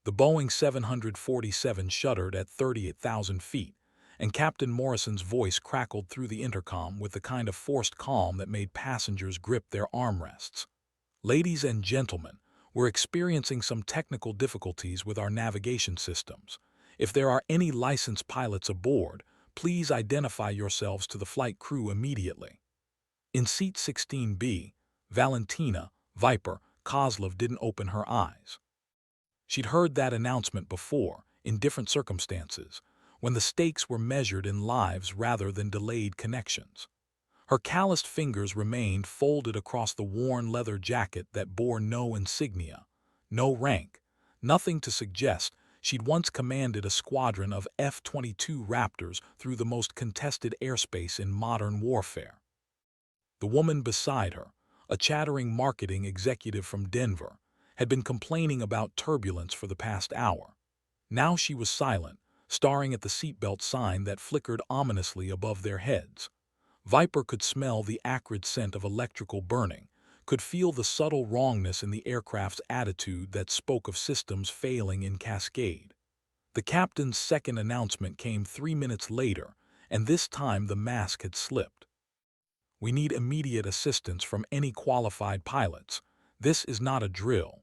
The Boeing 747 shuddered at 38,000 feet, and Captain Morrison's voice crackled through the intercom with the kind of forced calm that made passengers grip their armrests. "Ladies and gentlemen, we're experiencing some technical difficulties with our navigation systems. If there are any licensed pilots aboard, please identify yourselves to the flight crew immediately." In seat 16B, Valentina, Viper, Kozlov didn't open her eyes. She'd heard that announcement before, in different circumstances, when the stakes were measured in lives rather than delayed connections. Her calloused fingers remained folded across the worn leather jacket that bore no insignia, no rank, nothing to suggest she'd once commanded a squadron of F-22 Raptors through the most contested airspace in modern warfare. The woman beside her, a chattering marketing executive from Denver, had been complaining about turbulence for the past hour. Now she was silent, staring at the seatbelt sign that flickered ominously above their heads. Viper could smell the acrid scent of electrical burning, could feel the subtle wrongness in the aircraft's attitude that spoke of systems failing in cascade. The captain's second announcement came 3 minutes later, and this time the mask had slipped. "We need immediate assistance from any qualified pilots. This is not a drill."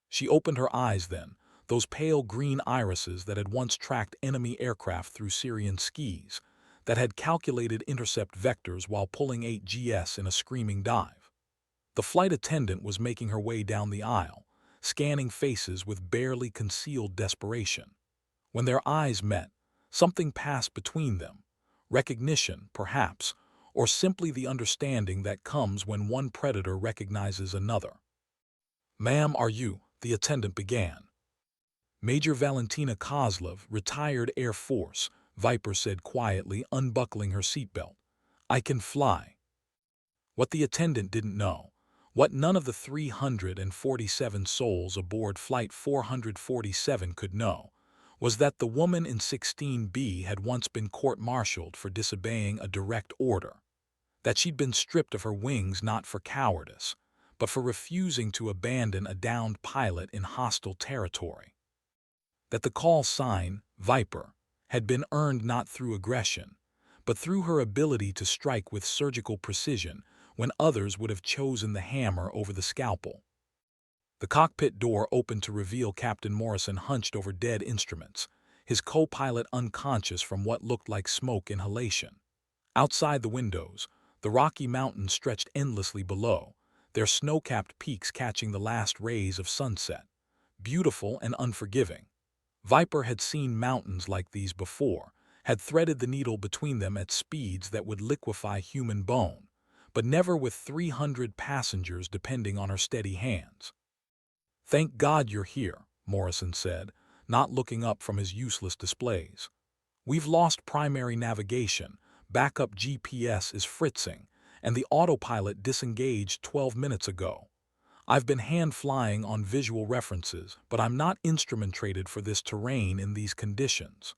She opened her eyes then, those pale green irises that had once tracked enemy aircraft through Syrian skis, that had calculated intercept vectors while pulling 8GS in a screaming dive. The flight attendant was making her way down the aisle, scanning faces with barely concealed desperation. When their eyes met, something passed between them. Recognition, perhaps, or simply the understanding that comes when one predator recognizes another. "Ma'am, are you?" the attendant began. "Major Valentina Kozlov, retired Air Force," Viper said quietly, unbuckling her seatbelt. "I can fly." What the attendant didn't know, what none of the 347 souls aboard Flight 447 could know, was that the woman in 16B had once been court-martialed for disobeying a direct order, that she'd been stripped of her wings not for cowardice, but for refusing to abandon a downed pilot in hostile territory, that the call sign, Viper, had been earned not through aggression, but through her ability to strike with surgical precision when others would have chosen the hammer over the scalpel. The cockpit door opened to reveal Captain Morrison hunched over dead instruments, his co-pilot unconscious from what looked like smoke inhalation. Outside the windows, the Rocky Mountains stretched endlessly below, their snow-capped peaks catching the last rays of sunset, beautiful and unforgiving. Viper had seen mountains like these before, had threaded the needle between them at speeds that would liquefy human bone, but never with 300 passengers depending on her steady hands. "Thank God you're here," Morrison said, not looking up from his useless displays. "We've lost primary navigation, backup GPS is fritzing, and the autopilot disengaged 12 minutes ago. I've been hand-flying on visual references, but I'm not instrument-rated for this terrain in these conditions."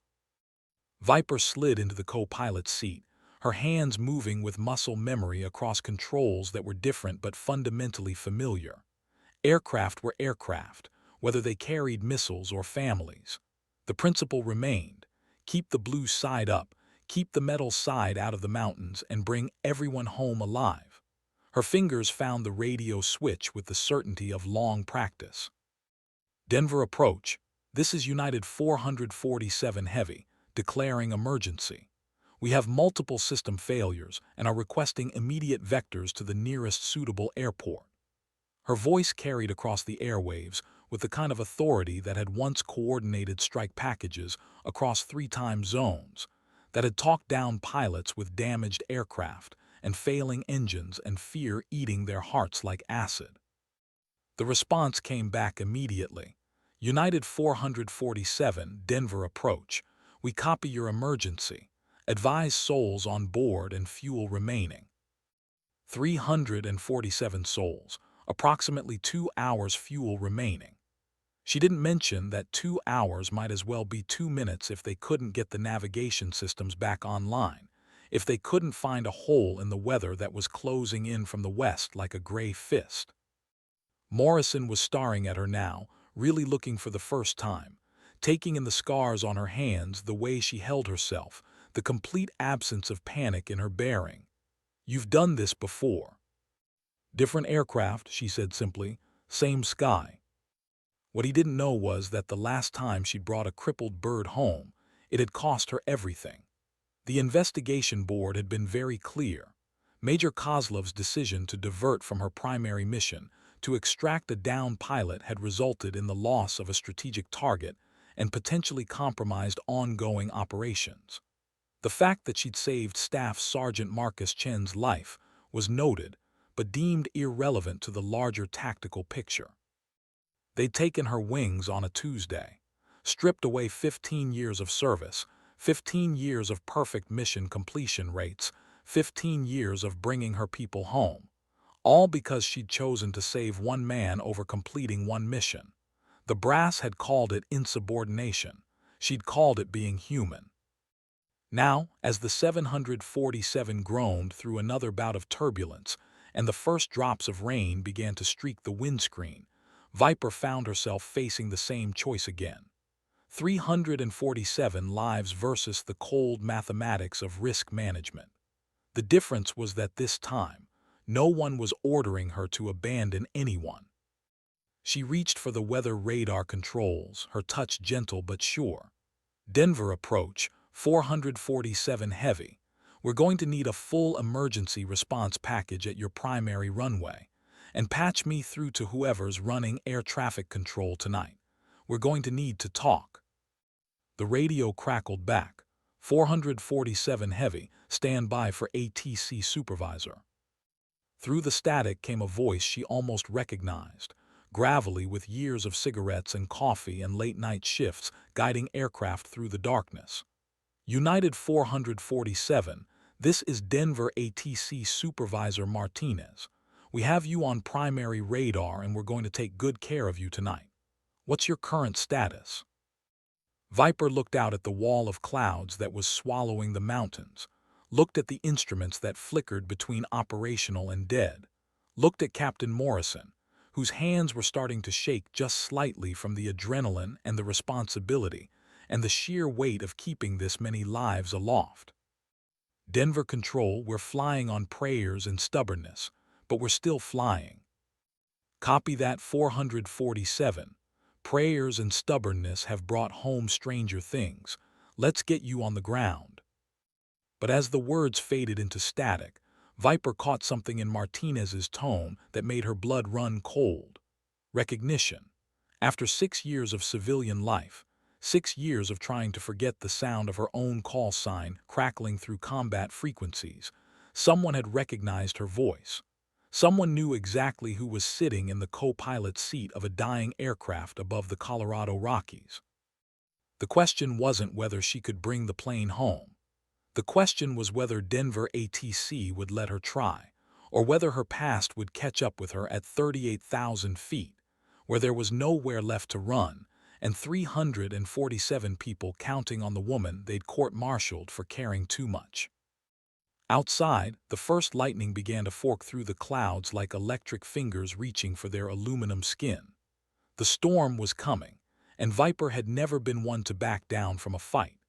Viper slid into the co-pilot's seat, her hands moving with muscle memory across controls that were different but fundamentally familiar. Aircraft were aircraft, whether they carried missiles or families. The principle remained: keep the blue side up, keep the metal side out of the mountains, and bring everyone home alive. Her fingers found the radio switch with the certainty of long practice. "Denver approach. This is United 447 Heavy, declaring emergency. We have multiple system failures and are requesting immediate vectors to the nearest suitable airport." Her voice carried across the airwaves with the kind of authority that had once coordinated strike packages across 3 time zones, that had talked down pilots with damaged aircraft and failing engines and fear eating their hearts like acid. The response came back immediately. "United 447, Denver approach. We copy your emergency. Advise souls on board and fuel remaining." 347 souls, approximately 2 hours fuel remaining. She didn't mention that 2 hours might as well be 2 minutes if they couldn't get the navigation systems back online, if they couldn't find a hole in the weather that was closing in from the west like a gray fist. Morrison was staring at her now, really looking for the first time, taking in the scars on her hands, the way she held herself, the complete absence of panic in her bearing. "You've done this before." "Different aircraft," she said simply. "Same sky." What he didn't know was that the last time she brought a crippled bird home, it had cost her everything. The investigation board had been very clear. Major Kozlov's decision to divert from her primary mission to extract a downed pilot had resulted in the loss of a strategic target and potentially compromised ongoing operations. The fact that she'd saved Staff Sergeant Marcus Chen's life was noted, but deemed irrelevant to the larger tactical picture. They'd taken her wings on a Tuesday, stripped away 15 years of service, 15 years of perfect mission completion rates, 15 years of bringing her people home, all because she'd chosen to save one man over completing one mission. The brass had called it insubordination. She'd called it being human. Now, as the 747 groaned through another bout of turbulence and the first drops of rain began to streak the windscreen, Viper found herself facing the same choice again. 347 lives versus the cold mathematics of risk management. The difference was that this time, no one was ordering her to abandon anyone. She reached for the weather radar controls, her touch gentle but sure. "Denver approach, 447 heavy. We're going to need a full emergency response package at your primary runway. And patch me through to whoever's running air traffic control tonight. We're going to need to talk." The radio crackled back. 447 heavy, stand by for ATC supervisor. Through the static came a voice she almost recognized, gravelly with years of cigarettes and coffee and late-night shifts guiding aircraft through the darkness. "United 447, this is Denver ATC Supervisor Martinez. We have you on primary radar and we're going to take good care of you tonight. What's your current status?" Viper looked out at the wall of clouds that was swallowing the mountains, looked at the instruments that flickered between operational and dead, looked at Captain Morrison, whose hands were starting to shake just slightly from the adrenaline and the responsibility and the sheer weight of keeping this many lives aloft. "Denver Control, we're flying on prayers and stubbornness, but we're still flying." "Copy that 447. Prayers and stubbornness have brought home stranger things. Let's get you on the ground." But as the words faded into static, Viper caught something in Martinez's tone that made her blood run cold. Recognition. After 6 years of civilian life, 6 years of trying to forget the sound of her own call sign crackling through combat frequencies, someone had recognized her voice. Someone knew exactly who was sitting in the co-pilot seat of a dying aircraft above the Colorado Rockies. The question wasn't whether she could bring the plane home. The question was whether Denver ATC would let her try, or whether her past would catch up with her at 38,000 feet, where there was nowhere left to run, and 347 people counting on the woman they'd court-martialed for caring too much. Outside, the first lightning began to fork through the clouds like electric fingers reaching for their aluminum skin. The storm was coming, and Viper had never been one to back down from a fight,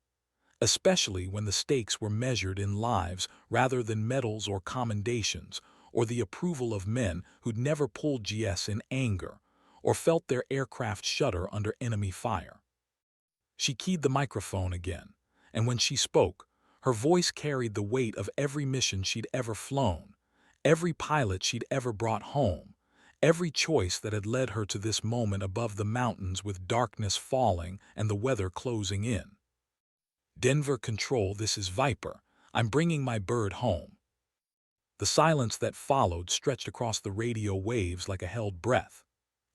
especially when the stakes were measured in lives rather than medals or commendations, or the approval of men who'd never pulled GS in anger, or felt their aircraft shudder under enemy fire. She keyed the microphone again, and when she spoke, her voice carried the weight of every mission she'd ever flown, every pilot she'd ever brought home, every choice that had led her to this moment above the mountains with darkness falling and the weather closing in. "Denver Control, this is Viper. I'm bringing my bird home." The silence that followed stretched across the radio waves like a held breath.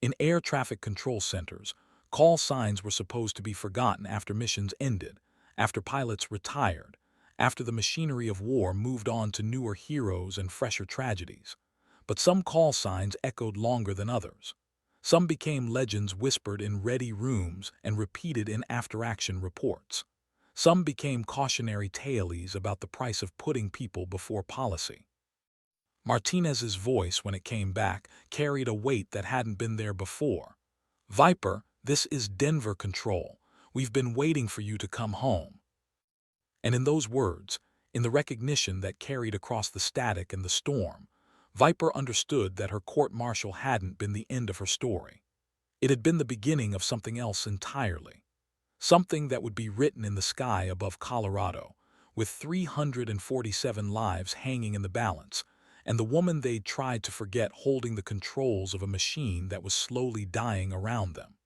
In air traffic control centers, call signs were supposed to be forgotten after missions ended, after pilots retired, after the machinery of war moved on to newer heroes and fresher tragedies. But some call signs echoed longer than others. Some became legends whispered in ready rooms and repeated in after-action reports. Some became cautionary tales about the price of putting people before policy. Martinez's voice, when it came back, carried a weight that hadn't been there before. "Viper, this is Denver Control. We've been waiting for you to come home." And in those words, in the recognition that carried across the static and the storm, Viper understood that her court-martial hadn't been the end of her story. It had been the beginning of something else entirely. Something that would be written in the sky above Colorado, with 347 lives hanging in the balance, and the woman they'd tried to forget holding the controls of a machine that was slowly dying around them.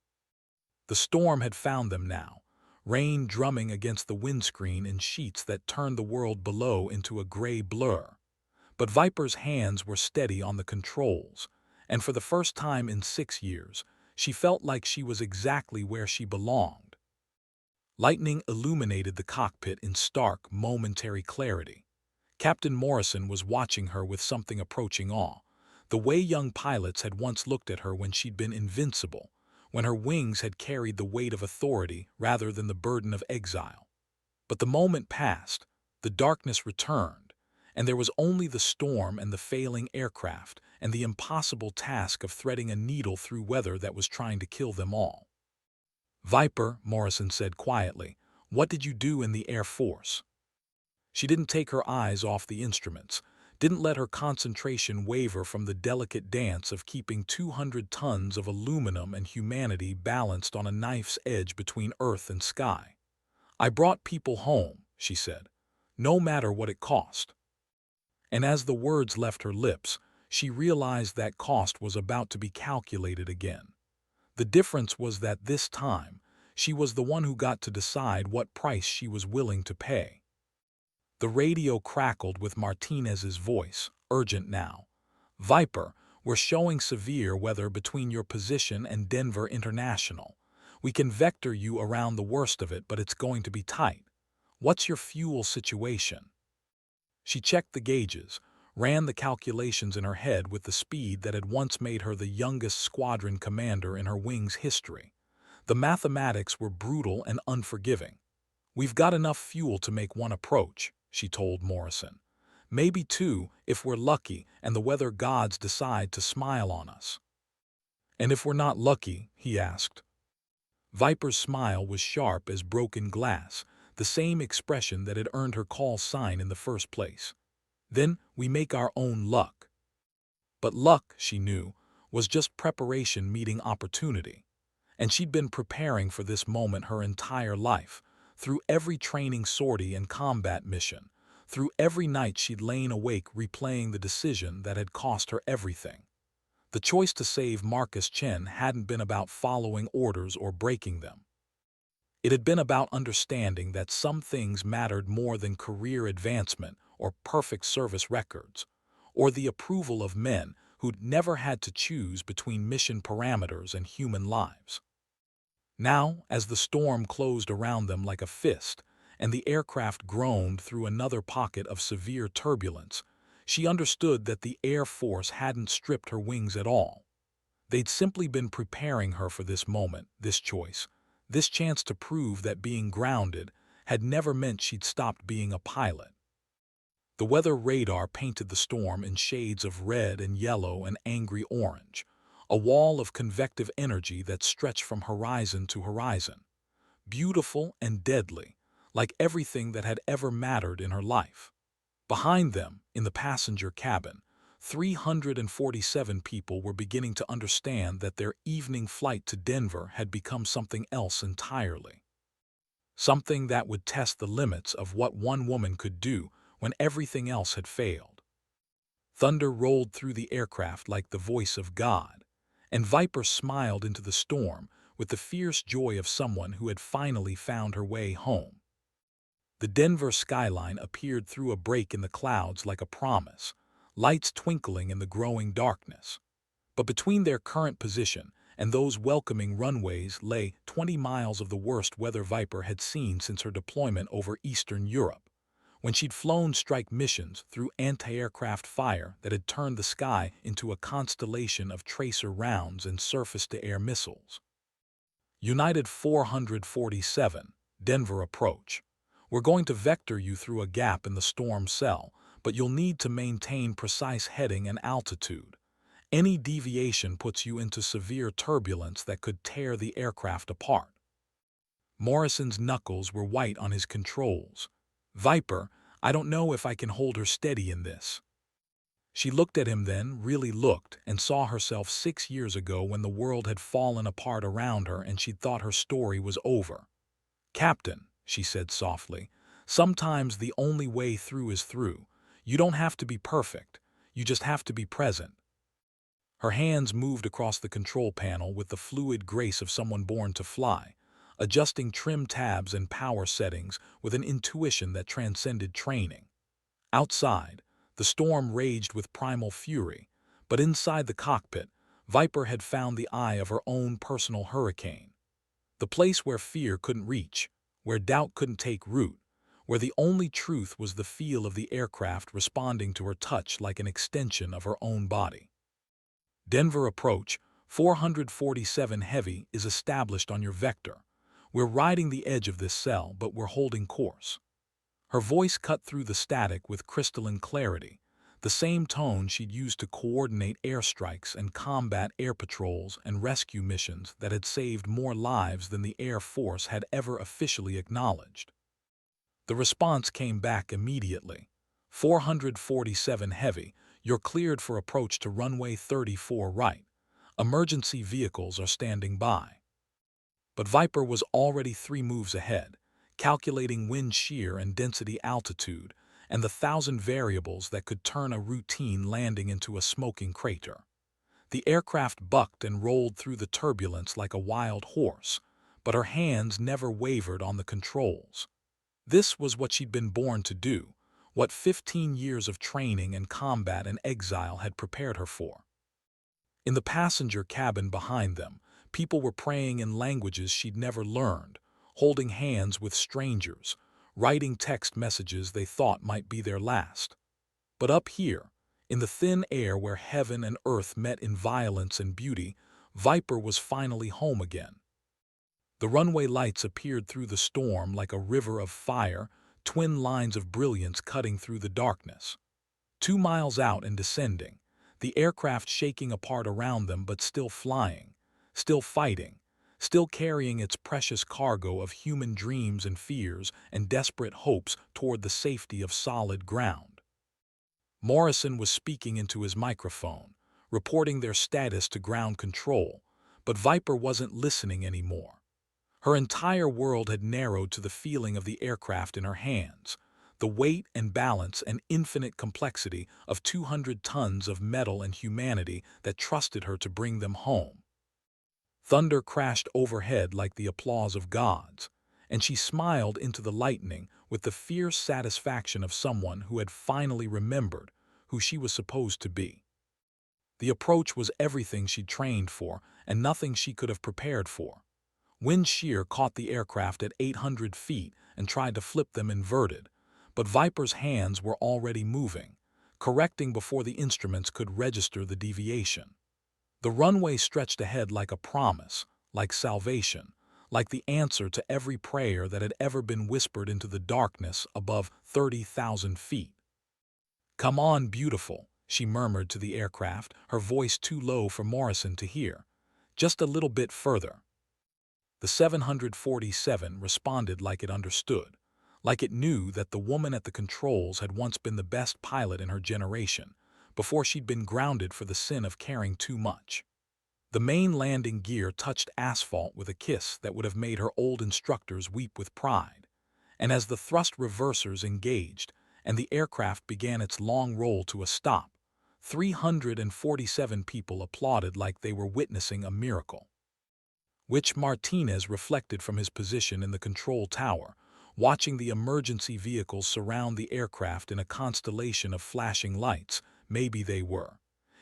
The storm had found them now, rain drumming against the windscreen in sheets that turned the world below into a gray blur. But Viper's hands were steady on the controls, and for the first time in 6 years, she felt like she was exactly where she belonged. Lightning illuminated the cockpit in stark, momentary clarity. Captain Morrison was watching her with something approaching awe, the way young pilots had once looked at her when she'd been invincible, when her wings had carried the weight of authority rather than the burden of exile. But the moment passed, the darkness returned, and there was only the storm and the failing aircraft and the impossible task of threading a needle through weather that was trying to kill them all. "Viper," Morrison said quietly, "what did you do in the Air Force?" She didn't take her eyes off the instruments, didn't let her concentration waver from the delicate dance of keeping 200 tons of aluminum and humanity balanced on a knife's edge between earth and sky. "I brought people home," she said, "no matter what it cost." And as the words left her lips, she realized that cost was about to be calculated again. The difference was that this time, she was the one who got to decide what price she was willing to pay. The radio crackled with Martinez's voice, urgent now. "Viper, we're showing severe weather between your position and Denver International. We can vector you around the worst of it, but it's going to be tight. What's your fuel situation?" She checked the gauges, ran the calculations in her head with the speed that had once made her the youngest squadron commander in her wing's history. The mathematics were brutal and unforgiving. "We've got enough fuel to make one approach," she told Morrison. "Maybe two, if we're lucky and the weather gods decide to smile on us." "And if we're not lucky?" he asked. Viper's smile was sharp as broken glass, the same expression that had earned her call sign in the first place. "Then we make our own luck." But luck, she knew, was just preparation meeting opportunity. And she'd been preparing for this moment her entire life, through every training sortie and combat mission, through every night she'd lain awake replaying the decision that had cost her everything. The choice to save Marcus Chen hadn't been about following orders or breaking them. It had been about understanding that some things mattered more than career advancement or perfect service records, or the approval of men who'd never had to choose between mission parameters and human lives. Now, as the storm closed around them like a fist, and the aircraft groaned through another pocket of severe turbulence, she understood that the Air Force hadn't stripped her wings at all. They'd simply been preparing her for this moment, this choice, this chance to prove that being grounded had never meant she'd stopped being a pilot. The weather radar painted the storm in shades of red and yellow and angry orange, a wall of convective energy that stretched from horizon to horizon, beautiful and deadly, like everything that had ever mattered in her life. Behind them, in the passenger cabin, 347 people were beginning to understand that their evening flight to Denver had become something else entirely. Something that would test the limits of what one woman could do when everything else had failed. Thunder rolled through the aircraft like the voice of God, and Viper smiled into the storm with the fierce joy of someone who had finally found her way home. The Denver skyline appeared through a break in the clouds like a promise, lights twinkling in the growing darkness. But between their current position and those welcoming runways lay 20 miles of the worst weather Viper had seen since her deployment over Eastern Europe, when she'd flown strike missions through anti-aircraft fire that had turned the sky into a constellation of tracer rounds and surface-to-air missiles. United 447, Denver approach. We're going to vector you through a gap in the storm cell, but you'll need to maintain precise heading and altitude. Any deviation puts you into severe turbulence that could tear the aircraft apart. Morrison's knuckles were white on his controls. "Viper, I don't know if I can hold her steady in this." She looked at him then, really looked, and saw herself 6 years ago when the world had fallen apart around her and she'd thought her story was over. "Captain," she said softly, "sometimes the only way through is through. You don't have to be perfect. You just have to be present." Her hands moved across the control panel with the fluid grace of someone born to fly, adjusting trim tabs and power settings with an intuition that transcended training. Outside, the storm raged with primal fury, but inside the cockpit, Viper had found the eye of her own personal hurricane. The place where fear couldn't reach, where doubt couldn't take root, where the only truth was the feel of the aircraft responding to her touch like an extension of her own body. "Denver approach, 447 heavy is established on your vector. We're riding the edge of this cell, but we're holding course." Her voice cut through the static with crystalline clarity, the same tone she'd used to coordinate airstrikes and combat air patrols and rescue missions that had saved more lives than the Air Force had ever officially acknowledged. The response came back immediately. 447 heavy, you're cleared for approach to runway 34 right. Emergency vehicles are standing by. But Viper was already 3 moves ahead, calculating wind shear and density altitude, and the 1,000 variables that could turn a routine landing into a smoking crater. The aircraft bucked and rolled through the turbulence like a wild horse, but her hands never wavered on the controls. This was what she'd been born to do, what 15 years of training and combat and exile had prepared her for. In the passenger cabin behind them, people were praying in languages she'd never learned, holding hands with strangers, writing text messages they thought might be their last. But up here, in the thin air where heaven and earth met in violence and beauty, Viper was finally home again. The runway lights appeared through the storm like a river of fire, twin lines of brilliance cutting through the darkness. 2 miles out and descending, the aircraft shaking apart around them but still flying, still fighting, still carrying its precious cargo of human dreams and fears and desperate hopes toward the safety of solid ground. Morrison was speaking into his microphone, reporting their status to ground control, but Viper wasn't listening anymore. Her entire world had narrowed to the feeling of the aircraft in her hands, the weight and balance and infinite complexity of 200 tons of metal and humanity that trusted her to bring them home. Thunder crashed overhead like the applause of gods, and she smiled into the lightning with the fierce satisfaction of someone who had finally remembered who she was supposed to be. The approach was everything she'd trained for and nothing she could have prepared for. Wind shear caught the aircraft at 800 feet and tried to flip them inverted, but Viper's hands were already moving, correcting before the instruments could register the deviation. The runway stretched ahead like a promise, like salvation, like the answer to every prayer that had ever been whispered into the darkness above 30,000 feet. "Come on, beautiful," she murmured to the aircraft, her voice too low for Morrison to hear. "Just a little bit further." The 747 responded like it understood, like it knew that the woman at the controls had once been the best pilot in her generation, before she'd been grounded for the sin of caring too much. The main landing gear touched asphalt with a kiss that would have made her old instructors weep with pride, and as the thrust reversers engaged and the aircraft began its long roll to a stop, 347 people applauded like they were witnessing a miracle. Which Martinez reflected from his position in the control tower, watching the emergency vehicles surround the aircraft in a constellation of flashing lights. Maybe they were.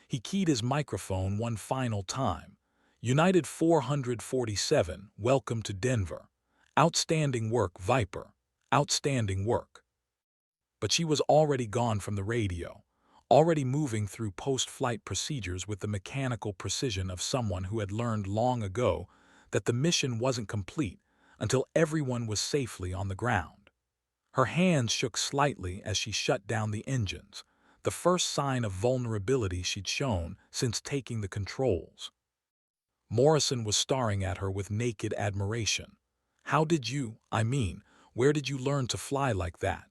He keyed his microphone one final time. "United 447, welcome to Denver. Outstanding work, Viper. Outstanding work." But she was already gone from the radio, already moving through post-flight procedures with the mechanical precision of someone who had learned long ago that the mission wasn't complete until everyone was safely on the ground. Her hands shook slightly as she shut down the engines, the first sign of vulnerability she'd shown since taking the controls. Morrison was staring at her with naked admiration. Where did you learn to fly like that?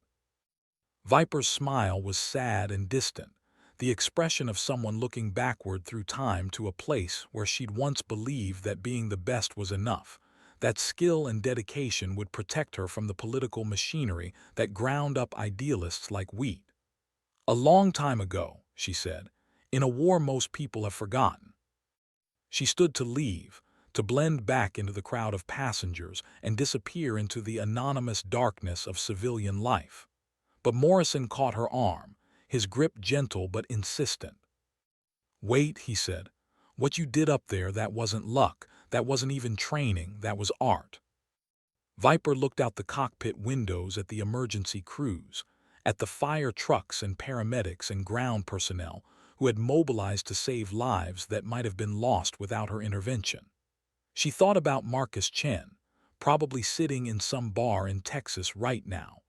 Viper's smile was sad and distant, the expression of someone looking backward through time to a place where she'd once believed that being the best was enough, that skill and dedication would protect her from the political machinery that ground up idealists like wheat. A long time ago, she said, in a war most people have forgotten. She stood to leave, to blend back into the crowd of passengers and disappear into the anonymous darkness of civilian life. But Morrison caught her arm, his grip gentle but insistent. "Wait," he said. "What you did up there, that wasn't luck, that wasn't even training, that was art." Viper looked out the cockpit windows at the emergency crews, at the fire trucks and paramedics and ground personnel who had mobilized to save lives that might have been lost without her intervention. She thought about Marcus Chen, probably sitting in some bar in Texas right now,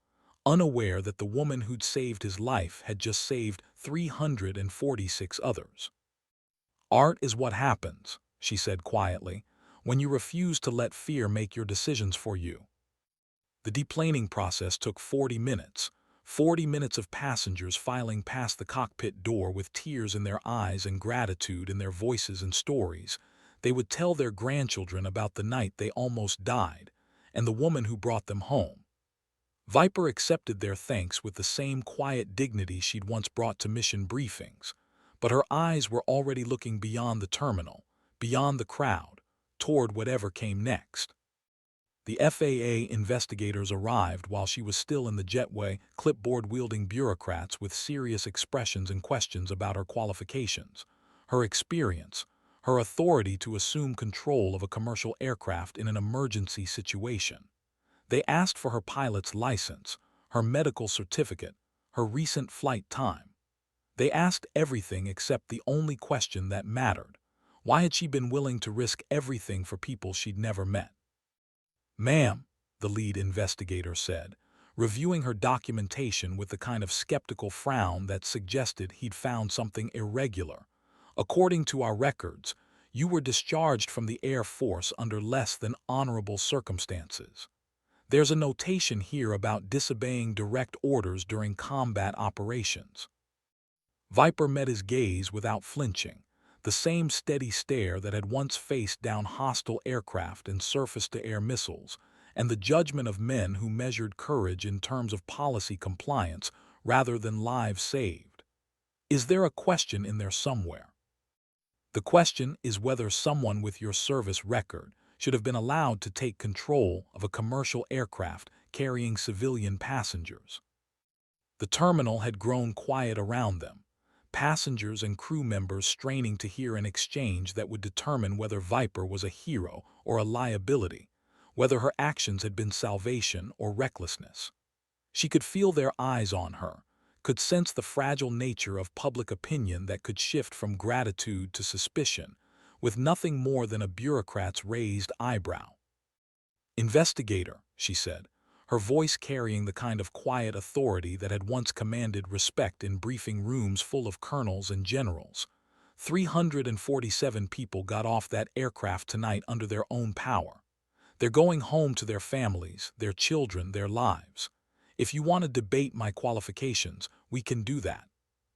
unaware that the woman who'd saved his life had just saved 346 others. "Art is what happens," she said quietly, "when you refuse to let fear make your decisions for you." The deplaning process took 40 minutes. 40 minutes of passengers filing past the cockpit door with tears in their eyes and gratitude in their voices and stories. They would tell their grandchildren about the night they almost died and the woman who brought them home. Viper accepted their thanks with the same quiet dignity she'd once brought to mission briefings, but her eyes were already looking beyond the terminal, beyond the crowd, toward whatever came next. The FAA investigators arrived while she was still in the jetway, clipboard-wielding bureaucrats with serious expressions and questions about her qualifications, her experience, her authority to assume control of a commercial aircraft in an emergency situation. They asked for her pilot's license, her medical certificate, her recent flight time. They asked everything except the only question that mattered. Why had she been willing to risk everything for people she'd never met? "Ma'am," the lead investigator said, reviewing her documentation with the kind of skeptical frown that suggested he'd found something irregular. "According to our records, you were discharged from the Air Force under less than honorable circumstances. There's a notation here about disobeying direct orders during combat operations." Viper met his gaze without flinching, the same steady stare that had once faced down hostile aircraft and surface-to-air missiles, and the judgment of men who measured courage in terms of policy compliance rather than lives saved. "Is there a question in there somewhere? The question is whether someone with your service record should have been allowed to take control of a commercial aircraft carrying civilian passengers." The terminal had grown quiet around them, passengers and crew members straining to hear an exchange that would determine whether Viper was a hero or a liability, whether her actions had been salvation or recklessness. She could feel their eyes on her, could sense the fragile nature of public opinion that could shift from gratitude to suspicion, with nothing more than a bureaucrat's raised eyebrow. "Investigator," she said, her voice carrying the kind of quiet authority that had once commanded respect in briefing rooms full of colonels and generals. 347 people got off that aircraft tonight under their own power. They're going home to their families, their children, their lives. If you want to debate my qualifications, we can do that.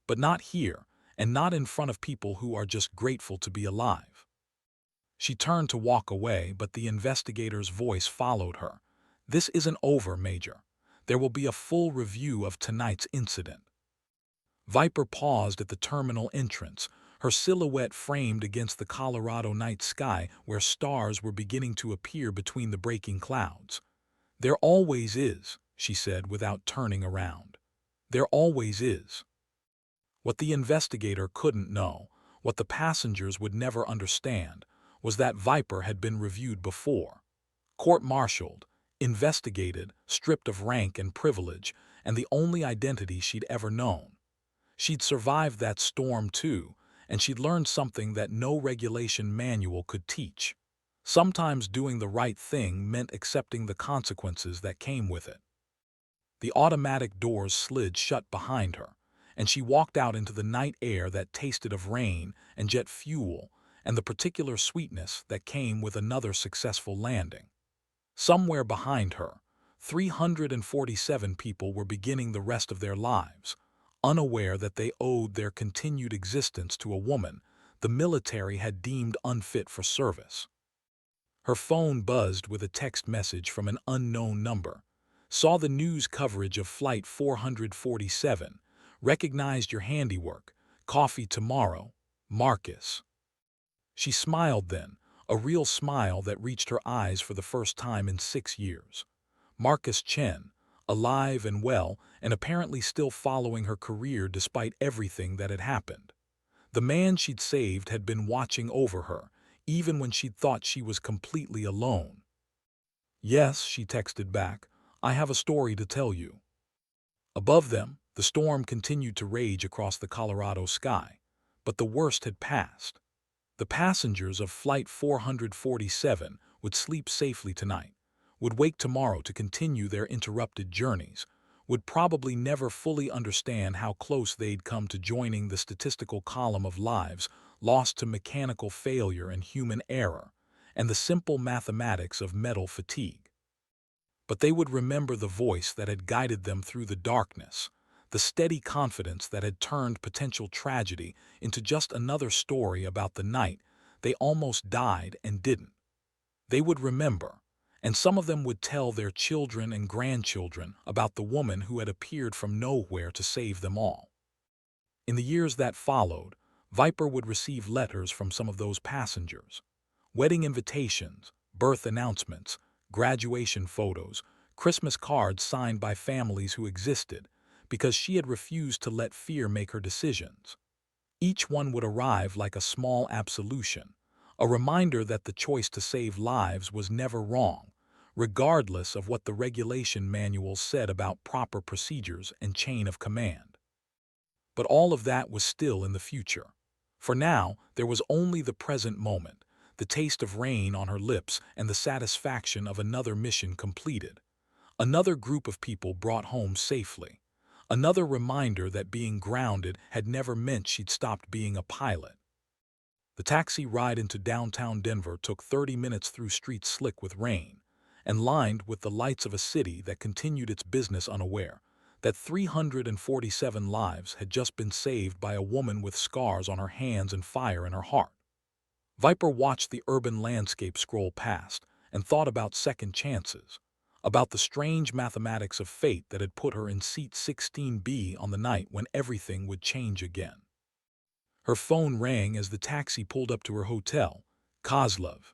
But not here, and not in front of people who are just grateful to be alive." She turned to walk away, but the investigator's voice followed her. "This isn't over, Major. There will be a full review of tonight's incident." Viper paused at the terminal entrance, her silhouette framed against the Colorado night sky where stars were beginning to appear between the breaking clouds. "There always is," she said without turning around. "There always is." What the investigator couldn't know, what the passengers would never understand, was that Viper had been reviewed before, court-martialed, investigated, stripped of rank and privilege, and the only identity she'd ever known. She'd survived that storm too, and she'd learned something that no regulation manual could teach. Sometimes doing the right thing meant accepting the consequences that came with it. The automatic doors slid shut behind her, and she walked out into the night air that tasted of rain and jet fuel and the particular sweetness that came with another successful landing. Somewhere behind her, 347 people were beginning the rest of their lives, unaware that they owed their continued existence to a woman the military had deemed unfit for service. Her phone buzzed with a text message from an unknown number. Saw the news coverage of Flight 447. Recognized your handiwork. Coffee tomorrow. Marcus. She smiled then, a real smile that reached her eyes for the first time in 6 years. Marcus Chen, alive and well, and apparently still following her career despite everything that had happened. The man she'd saved had been watching over her, even when she'd thought she was completely alone. Yes, she texted back, I have a story to tell you. Above them, the storm continued to rage across the Colorado sky, but the worst had passed. The passengers of Flight 447 would sleep safely tonight, would wake tomorrow to continue their interrupted journeys, would probably never fully understand how close they'd come to joining the statistical column of lives lost to mechanical failure and human error, and the simple mathematics of metal fatigue. But they would remember the voice that had guided them through the darkness, the steady confidence that had turned potential tragedy into just another story about the night they almost died and didn't. They would remember, and some of them would tell their children and grandchildren about the woman who had appeared from nowhere to save them all. In the years that followed, Viper would receive letters from some of those passengers. Wedding invitations, birth announcements, graduation photos, Christmas cards signed by families who existed, because she had refused to let fear make her decisions. Each one would arrive like a small absolution, a reminder that the choice to save lives was never wrong, regardless of what the regulation manuals said about proper procedures and chain of command. But all of that was still in the future. For now, there was only the present moment, the taste of rain on her lips and the satisfaction of another mission completed. Another group of people brought home safely. Another reminder that being grounded had never meant she'd stopped being a pilot. The taxi ride into downtown Denver took 30 minutes through streets slick with rain, and lined with the lights of a city that continued its business unaware that 347 lives had just been saved by a woman with scars on her hands and fire in her heart. Viper watched the urban landscape scroll past and thought about second chances, about the strange mathematics of fate that had put her in seat 16B on the night when everything would change again. Her phone rang as the taxi pulled up to her hotel. Kozlov.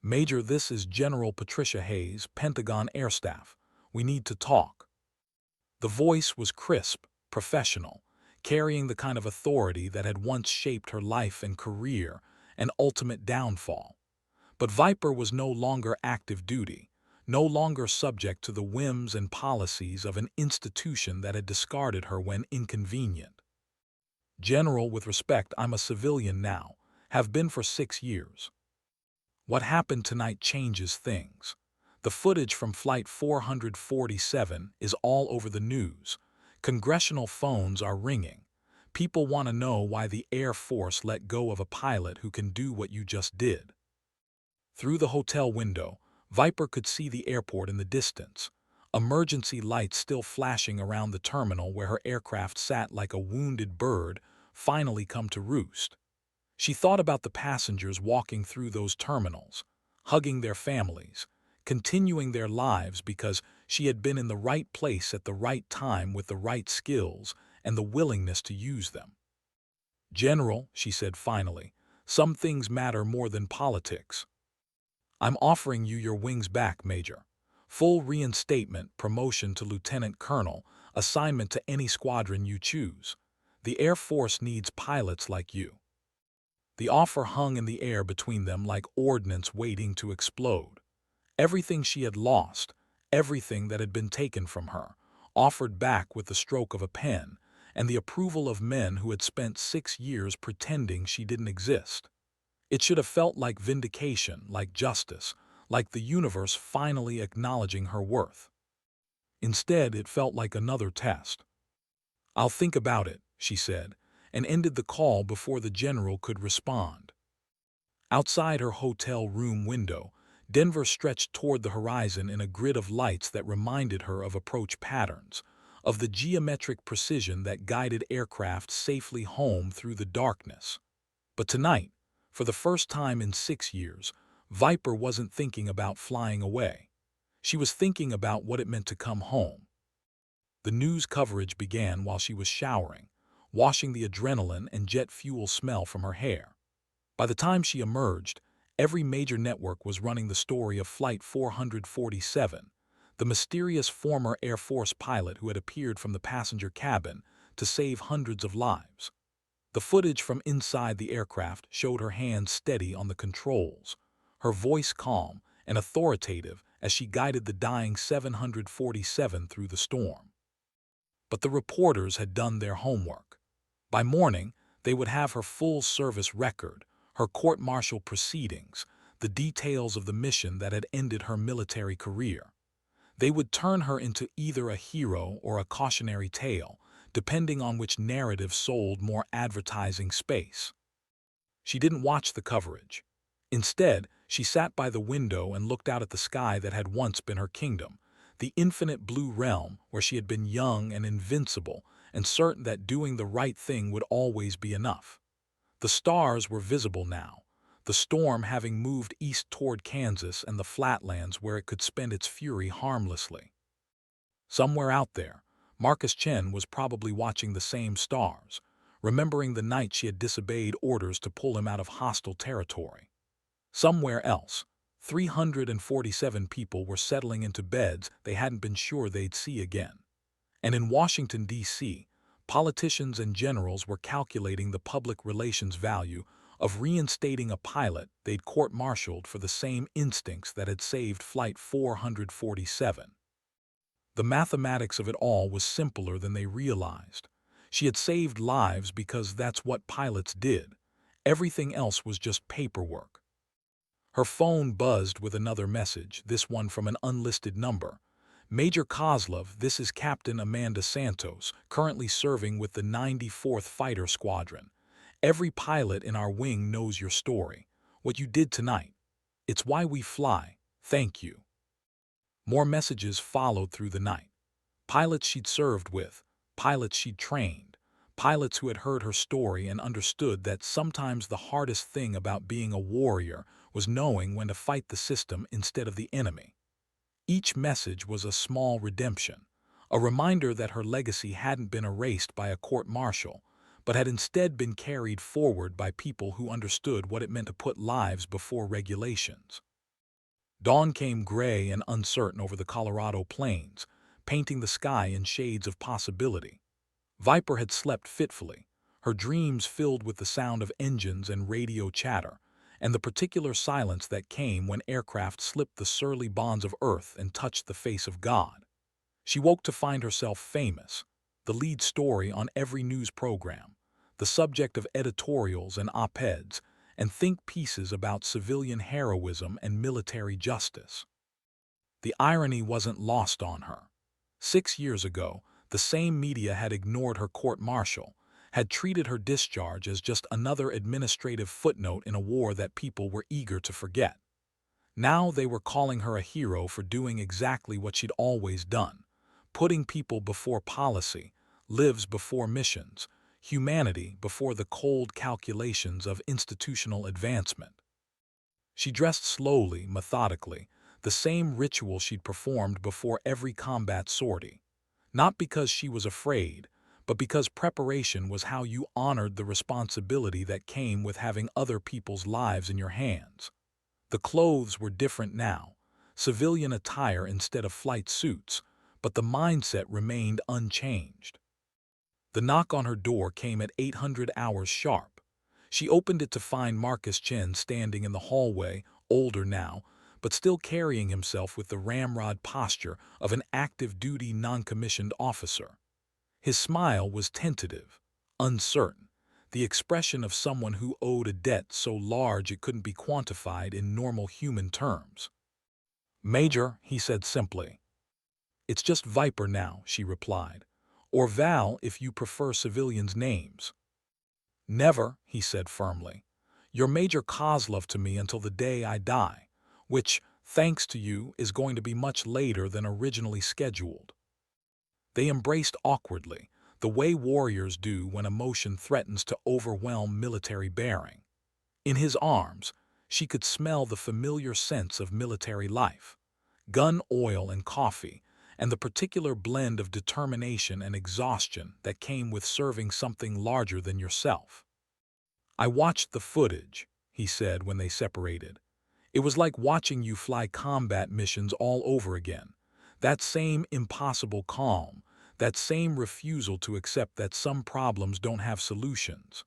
Major, this is General Patricia Hayes, Pentagon Air Staff. We need to talk. The voice was crisp, professional, carrying the kind of authority that had once shaped her life and career and ultimate downfall. But Viper was no longer active duty, no longer subject to the whims and policies of an institution that had discarded her when inconvenient. General, with respect, I'm a civilian now, have been for 6 years. What happened tonight changes things. The footage from Flight 447 is all over the news. Congressional phones are ringing. People want to know why the Air Force let go of a pilot who can do what you just did. Through the hotel window, Viper could see the airport in the distance, emergency lights still flashing around the terminal where her aircraft sat like a wounded bird, finally come to roost. She thought about the passengers walking through those terminals, hugging their families, continuing their lives because she had been in the right place at the right time with the right skills and the willingness to use them. General, she said finally, some things matter more than politics. I'm offering you your wings back, Major. Full reinstatement, promotion to Lieutenant Colonel, assignment to any squadron you choose. The Air Force needs pilots like you. The offer hung in the air between them like ordnance waiting to explode. Everything she had lost, everything that had been taken from her, offered back with the stroke of a pen, and the approval of men who had spent 6 years pretending she didn't exist. It should have felt like vindication, like justice, like the universe finally acknowledging her worth. Instead, it felt like another test. "I'll think about it," she said, and ended the call before the general could respond. Outside her hotel room window, Denver stretched toward the horizon in a grid of lights that reminded her of approach patterns, of the geometric precision that guided aircraft safely home through the darkness. But tonight, for the first time in 6 years, Viper wasn't thinking about flying away. She was thinking about what it meant to come home. The news coverage began while she was showering, washing the adrenaline and jet fuel smell from her hair. By the time she emerged, every major network was running the story of Flight 447, the mysterious former Air Force pilot who had appeared from the passenger cabin to save hundreds of lives. The footage from inside the aircraft showed her hands steady on the controls, her voice calm and authoritative as she guided the dying 747 through the storm. But the reporters had done their homework. By morning, they would have her full service record, her court-martial proceedings, the details of the mission that had ended her military career. They would turn her into either a hero or a cautionary tale, depending on which narrative sold more advertising space. She didn't watch the coverage. Instead, she sat by the window and looked out at the sky that had once been her kingdom, the infinite blue realm where she had been young and invincible and certain that doing the right thing would always be enough. The stars were visible now, the storm having moved east toward Kansas and the flatlands where it could spend its fury harmlessly. Somewhere out there, Marcus Chen was probably watching the same stars, remembering the night she had disobeyed orders to pull him out of hostile territory. Somewhere else, 347 people were settling into beds they hadn't been sure they'd see again. And in Washington, D.C., politicians and generals were calculating the public relations value of reinstating a pilot they'd court-martialed for the same instincts that had saved Flight 447. The mathematics of it all was simpler than they realized. She had saved lives because that's what pilots did. Everything else was just paperwork. Her phone buzzed with another message, this one from an unlisted number. "Major Kozlov, this is Captain Amanda Santos, currently serving with the 94th Fighter Squadron. Every pilot in our wing knows your story, what you did tonight. It's why we fly. Thank you." More messages followed through the night. Pilots she'd served with, pilots she'd trained, pilots who had heard her story and understood that sometimes the hardest thing about being a warrior was knowing when to fight the system instead of the enemy. Each message was a small redemption, a reminder that her legacy hadn't been erased by a court-martial, but had instead been carried forward by people who understood what it meant to put lives before regulations. Dawn came gray and uncertain over the Colorado plains, painting the sky in shades of possibility. Viper had slept fitfully, her dreams filled with the sound of engines and radio chatter, and the particular silence that came when aircraft slipped the surly bonds of Earth and touched the face of God. She woke to find herself famous, the lead story on every news program, the subject of editorials and op-eds, and think pieces about civilian heroism and military justice. The irony wasn't lost on her. 6 years ago, the same media had ignored her court-martial, had treated her discharge as just another administrative footnote in a war that people were eager to forget. Now they were calling her a hero for doing exactly what she'd always done, putting people before policy, lives before missions, humanity before the cold calculations of institutional advancement. She dressed slowly, methodically, the same ritual she'd performed before every combat sortie. Not because she was afraid, but because preparation was how you honored the responsibility that came with having other people's lives in your hands. The clothes were different now, civilian attire instead of flight suits, but the mindset remained unchanged. The knock on her door came at 800 hours sharp. She opened it to find Marcus Chen standing in the hallway, older now, but still carrying himself with the ramrod posture of an active-duty non-commissioned officer. His smile was tentative, uncertain, the expression of someone who owed a debt so large it couldn't be quantified in normal human terms. "Major," he said simply. "It's just Viper now," she replied. Or Val if you prefer civilians' names. Never, he said firmly. You're Major Kozlov to me until the day I die, which, thanks to you, is going to be much later than originally scheduled. They embraced awkwardly, the way warriors do when emotion threatens to overwhelm military bearing. In his arms, she could smell the familiar sense of military life, gun oil and coffee, and the particular blend of determination and exhaustion that came with serving something larger than yourself. I watched the footage, he said when they separated. It was like watching you fly combat missions all over again. That same impossible calm, that same refusal to accept that some problems don't have solutions.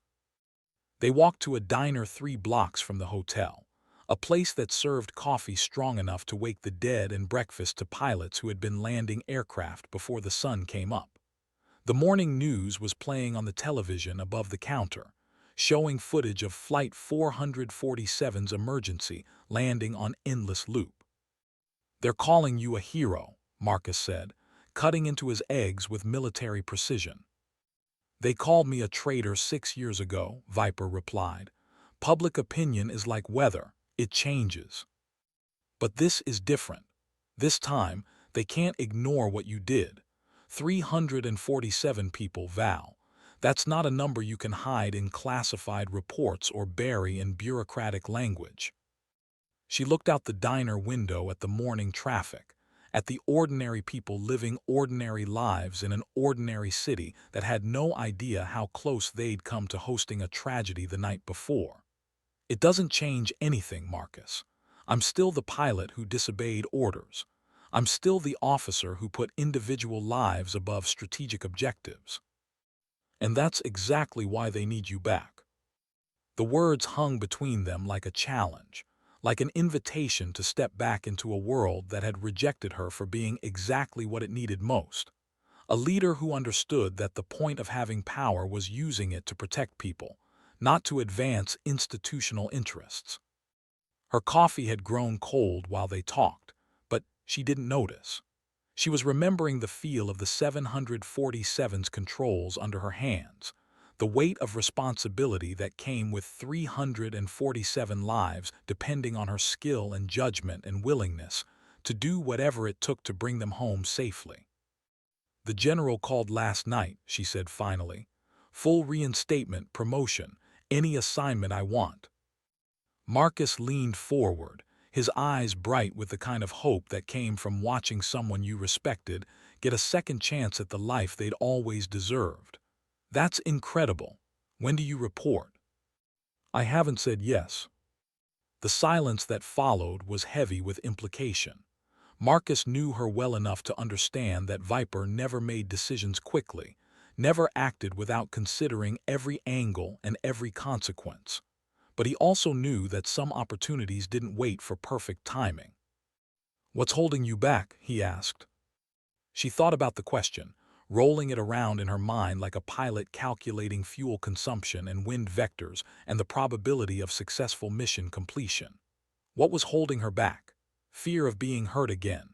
They walked to a diner 3 blocks from the hotel, a place that served coffee strong enough to wake the dead and breakfast to pilots who had been landing aircraft before the sun came up. The morning news was playing on the television above the counter, showing footage of Flight 447's emergency landing on endless loop. They're calling you a hero, Marcus said, cutting into his eggs with military precision. They called me a traitor 6 years ago, Viper replied. Public opinion is like weather, it changes. But this is different. This time, they can't ignore what you did. 347 people, Val. That's not a number you can hide in classified reports or bury in bureaucratic language. She looked out the diner window at the morning traffic, at the ordinary people living ordinary lives in an ordinary city that had no idea how close they'd come to hosting a tragedy the night before. It doesn't change anything, Marcus. I'm still the pilot who disobeyed orders. I'm still the officer who put individual lives above strategic objectives. And that's exactly why they need you back. The words hung between them like a challenge, like an invitation to step back into a world that had rejected her for being exactly what it needed most. A leader who understood that the point of having power was using it to protect people, not to advance institutional interests. Her coffee had grown cold while they talked, but she didn't notice. She was remembering the feel of the 747's controls under her hands, the weight of responsibility that came with 347 lives depending on her skill and judgment and willingness to do whatever it took to bring them home safely. The general called last night, she said finally. Full reinstatement, promotion, any assignment I want. Marcus leaned forward, his eyes bright with the kind of hope that came from watching someone you respected get a second chance at the life they'd always deserved. That's incredible. When do you report? I haven't said yes. The silence that followed was heavy with implication. Marcus knew her well enough to understand that Viper never made decisions quickly, never acted without considering every angle and every consequence. But he also knew that some opportunities didn't wait for perfect timing. What's holding you back? He asked. She thought about the question, rolling it around in her mind like a pilot calculating fuel consumption and wind vectors and the probability of successful mission completion. What was holding her back? Fear of being hurt again,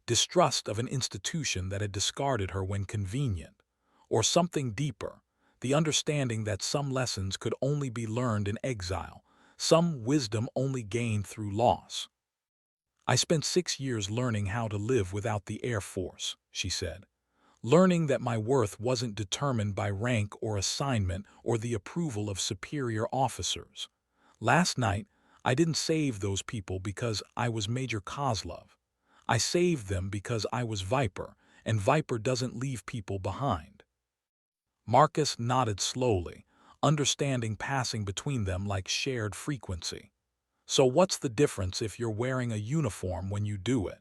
distrust of an institution that had discarded her when convenient, or something deeper, the understanding that some lessons could only be learned in exile, some wisdom only gained through loss. I spent 6 years learning how to live without the Air Force, she said, learning that my worth wasn't determined by rank or assignment or the approval of superior officers. Last night, I didn't save those people because I was Major Kozlov. I saved them because I was Viper, and Viper doesn't leave people behind. Marcus nodded slowly, understanding passing between them like shared frequency. So what's the difference if you're wearing a uniform when you do it?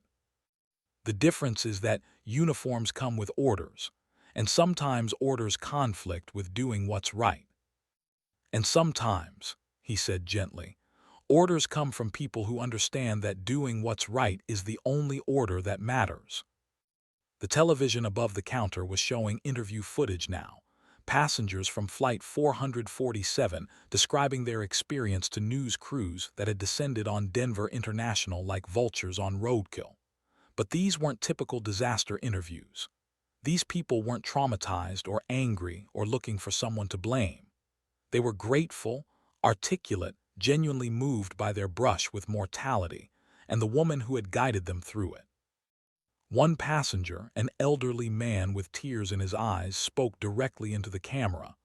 The difference is that uniforms come with orders, and sometimes orders conflict with doing what's right. And sometimes, he said gently, orders come from people who understand that doing what's right is the only order that matters. The television above the counter was showing interview footage now, passengers from Flight 447 describing their experience to news crews that had descended on Denver International like vultures on roadkill. But these weren't typical disaster interviews. These people weren't traumatized or angry or looking for someone to blame. They were grateful, articulate, genuinely moved by their brush with mortality and the woman who had guided them through it. One passenger, an elderly man with tears in his eyes, spoke directly into the camera.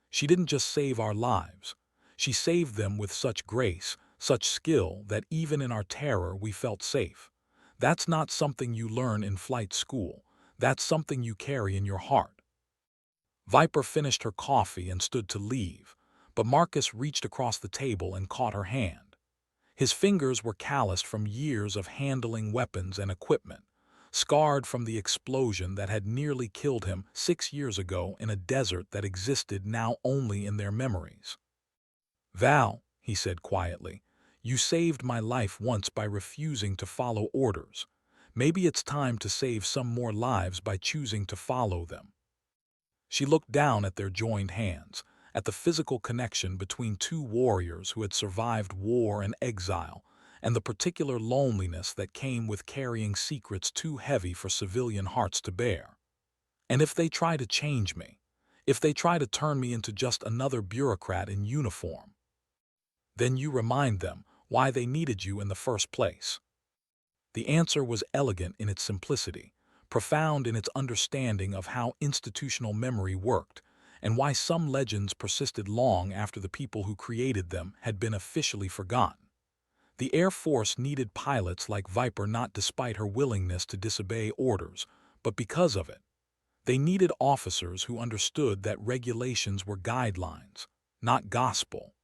She didn't just save our lives. She saved them with such grace, such skill, that even in our terror we felt safe. That's not something you learn in flight school. That's something you carry in your heart. Viper finished her coffee and stood to leave, but Marcus reached across the table and caught her hand. His fingers were calloused from years of handling weapons and equipment, scarred from the explosion that had nearly killed him 6 years ago in a desert that existed now only in their memories. "Val," he said quietly, "you saved my life once by refusing to follow orders. Maybe it's time to save some more lives by choosing to follow them." She looked down at their joined hands, at the physical connection between two warriors who had survived war and exile, and the particular loneliness that came with carrying secrets too heavy for civilian hearts to bear. "And if they try to change me, if they try to turn me into just another bureaucrat in uniform, then you remind them why they needed you in the first place." The answer was elegant in its simplicity, profound in its understanding of how institutional memory worked, and why some legends persisted long after the people who created them had been officially forgotten. The Air Force needed pilots like Viper not despite her willingness to disobey orders, but because of it. They needed officers who understood that regulations were guidelines, not gospel,